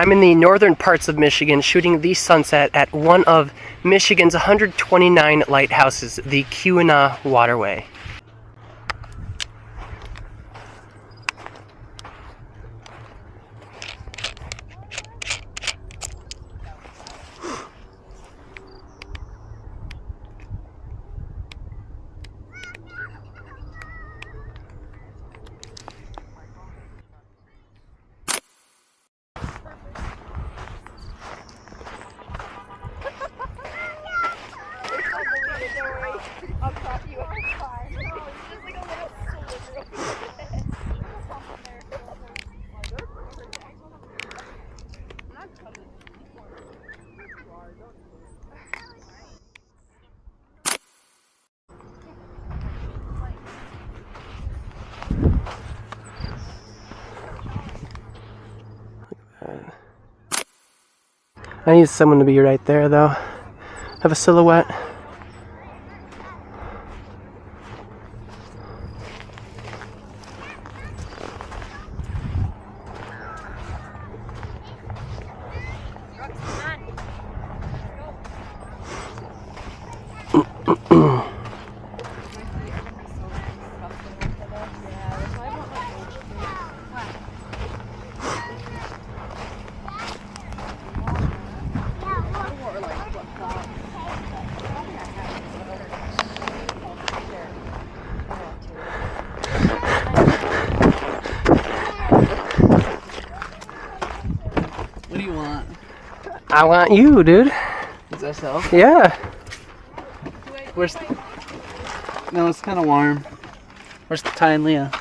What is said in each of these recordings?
I'm in the northern parts of Michigan shooting the sunset at one of Michigan's 129 lighthouses, the Keweenaw Waterway. I need someone to be right there though. Have a silhouette. What do you want? I want you, dude. Is that so? Yeah. Where's the... No, it's kind of warm. Where's the Ty and Leah?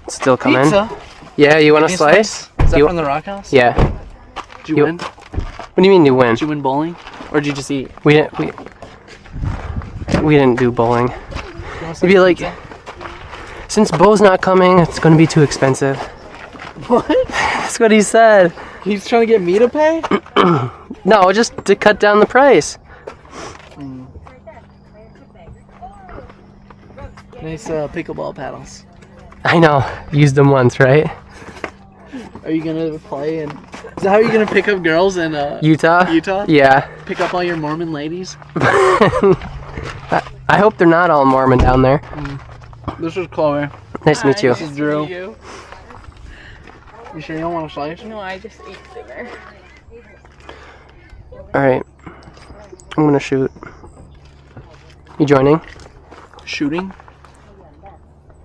Still coming. Pizza? Yeah, you want a slice? Is that from the Rock House? Yeah. Did you win? What do you mean you win? Did you win bowling? Or did you just eat? We didn't do bowling. It'd be like, since Bo's not coming, it's gonna be too expensive. What? That's what he said. He's trying to get me to pay? No, just to cut down the price. Nice pickleball paddles. I know. Used them once, right? Are you gonna play and... Is that how you're gonna pick up girls in Utah? Utah? Yeah. Pick up all your Mormon ladies? I hope they're not all Mormon down there. This is Chloe. Nice to meet you. This is Drew. You sure you don't want a slice? No, I just ate dinner. Alright. I'm gonna shoot. You joining? Shooting?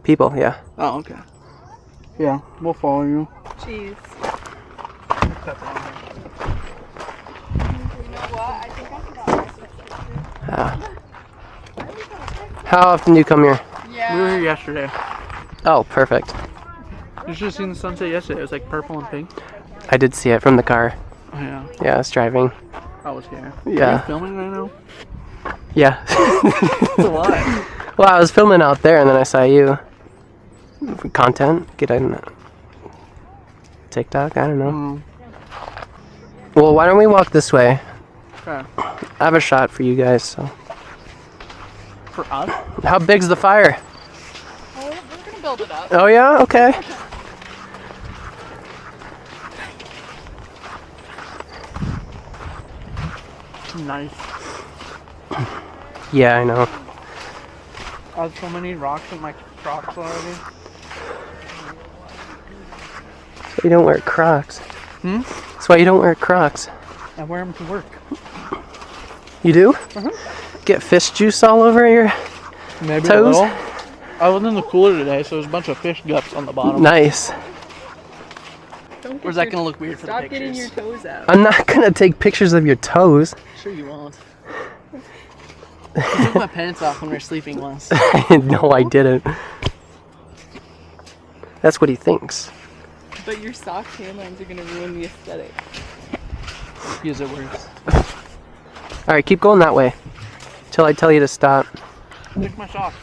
People, yeah. Oh, okay. Yeah, we'll follow you. Cheese. How often do you come here? Yeah. We were here yesterday. Oh, perfect. You should have seen the sunset yesterday. It was like purple and pink. I did see it from the car. Oh, yeah. Yeah, I was driving. I was here. Yeah. Are you filming right now? Yeah. Why? Well, I was filming out there and then I saw you. Content? Get on TikTok? I don't know. Well, why don't we walk this way? Okay. I have a shot for you guys, so. For us? How big's the fire? Oh, we're gonna build it up. Oh yeah? Okay. Nice. Yeah, I know. I have so many rocks in my Crocs already. That's why you don't wear Crocs. That's why you don't wear Crocs. I wear them to work. You do? Get fish juice all over your Maybe toes? a little. I was in the cooler today, so there's a bunch of fish guts on the bottom. Nice. Or is that going to look weird for the Stop pictures? getting your toes out. I'm not gonna take pictures of your toes. Sure you won't. I took my pants off when we were sleeping once. No, I didn't. That's what he thinks. But your sock tan lines are gonna ruin the aesthetic. Because it works. Alright, keep going that way. Till I tell you to stop. Take my sock.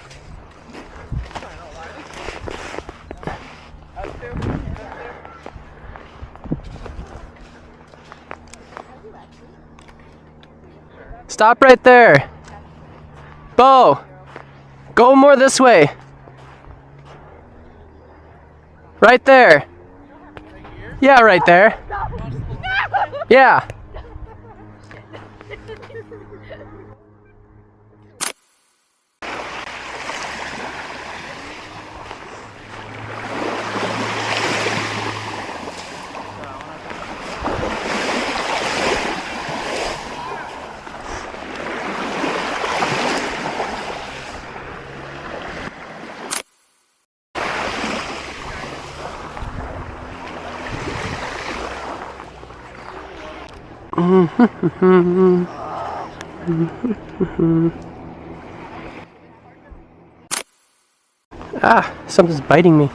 Stop right there. Bo, go more this way. Right there. Yeah, right there. Yeah. Ah, something's biting me.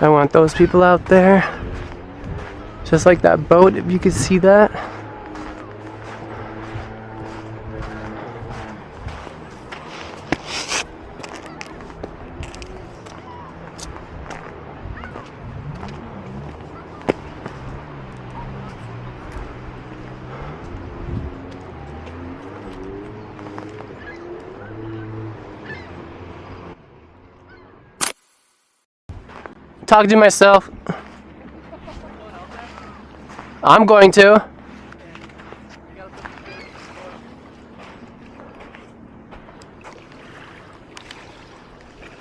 I want those people out there. Just like that boat, if you could see that. Talking to myself. I'm going to.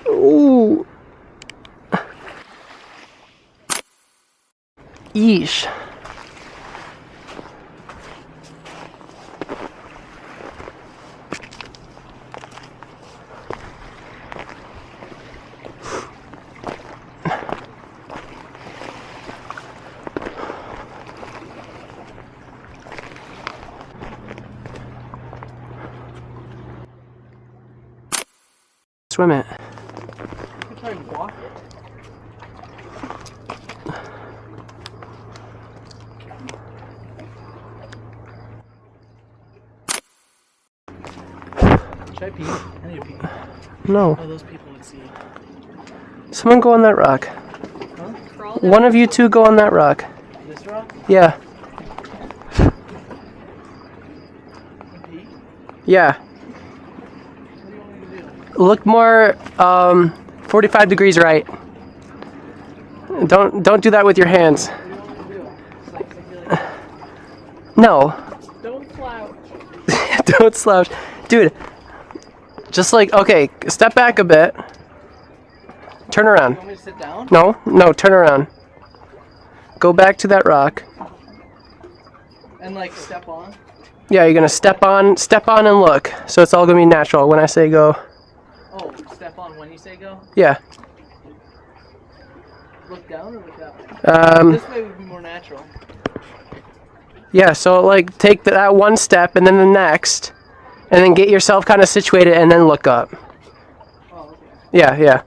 Ooh. Yeesh. Swim it. Try and walk it. Should I pee? I need to pee. No. Oh, those people would see. Someone go on that rock. Huh? One of you two go on that rock. This rock? Yeah. Pee? Yeah. What do you want me to do? Look more 45 degrees right. Don't do that with your hands. What do you want me to do? Just like that? No. Don't slouch. Don't slouch. Dude, just like, okay, step back a bit. Turn around. You want me to sit down? No, turn around. Go back to that rock. And like step on? Yeah, you're gonna step on and look. So it's all gonna be natural when I say go. Oh, step on when you say go? Yeah. Look down or look up? This way would be more natural. Yeah, so like take that one step and then the next, and then get yourself kind of situated and then look up. Oh, okay. Yeah.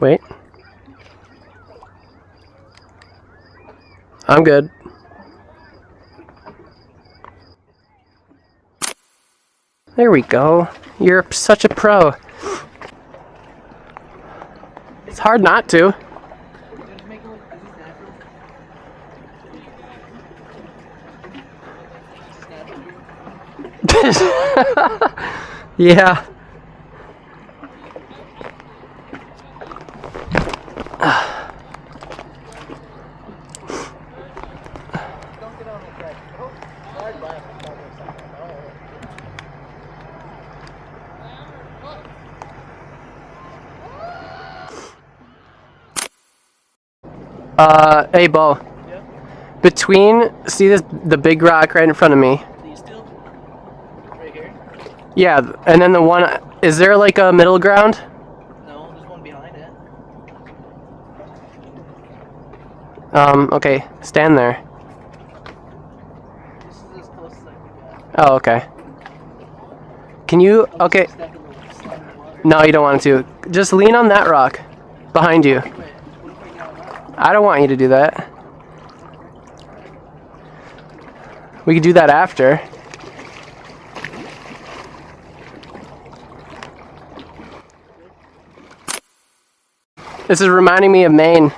Wait. I'm good. There we go. You're such a pro. It's hard not to. Just make it look, is this natural? Yeah. Don't get on the track. Oh, hard left. Hey, Bo. Yeah. See the big rock right in front of me? These two? Right here? Yeah, and then the one, is there like a middle ground? No, there's one behind it. Okay, stand there. This is as close as I can get. Oh, okay. Can you, okay, Step in the water. no, you don't want to. Just lean on that rock behind you. Wait, what if I get on that? I don't want you to do that. We could do that after. This is reminding me of Maine.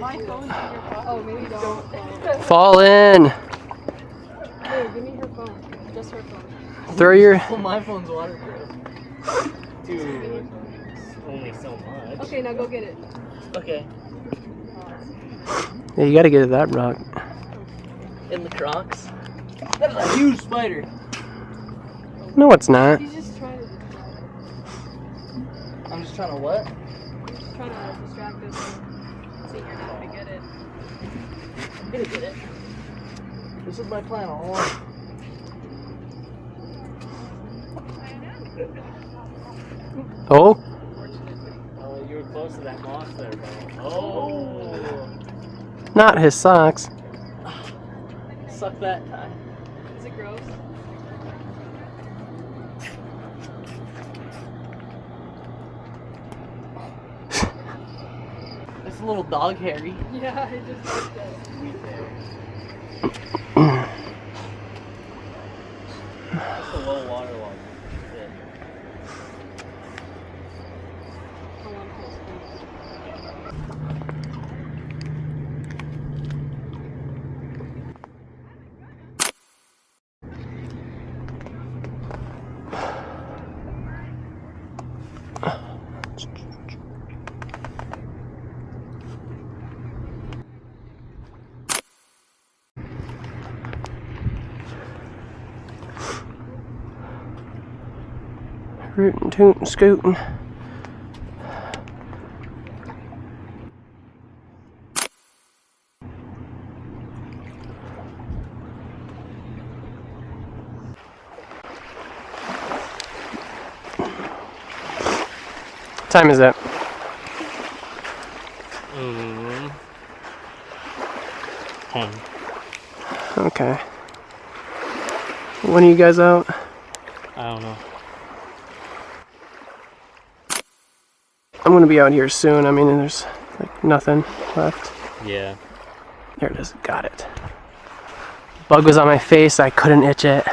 My phone's in your pocket. Oh, maybe don't. Fall in. Hey, give me her phone. Just her phone. Throw your. Well, my phone's waterproof. Dude, only so much. Okay, now go get it. Okay. Yeah, you gotta get to that rock. In the Crocs. That's a huge spider. No, it's not. He's just trying to. I'm just trying to what? He's just trying to distract us and see you're not gonna get it. I'm gonna get it. This is my plan all along. Oh, Oh, you were close to that moss there, bro. Oh. not his socks. Suck that time. Is it gross? It's a little dog hairy. Yeah, I just like that. Just a low water log. Yeah. I want to Rootin' tootin' scootin'. What time is it? 10. Okay. When are you guys out? I don't know. I'm gonna be out here soon. I mean, there's like nothing left. Yeah. There it is. Got it. Bug was on my face. I couldn't itch it.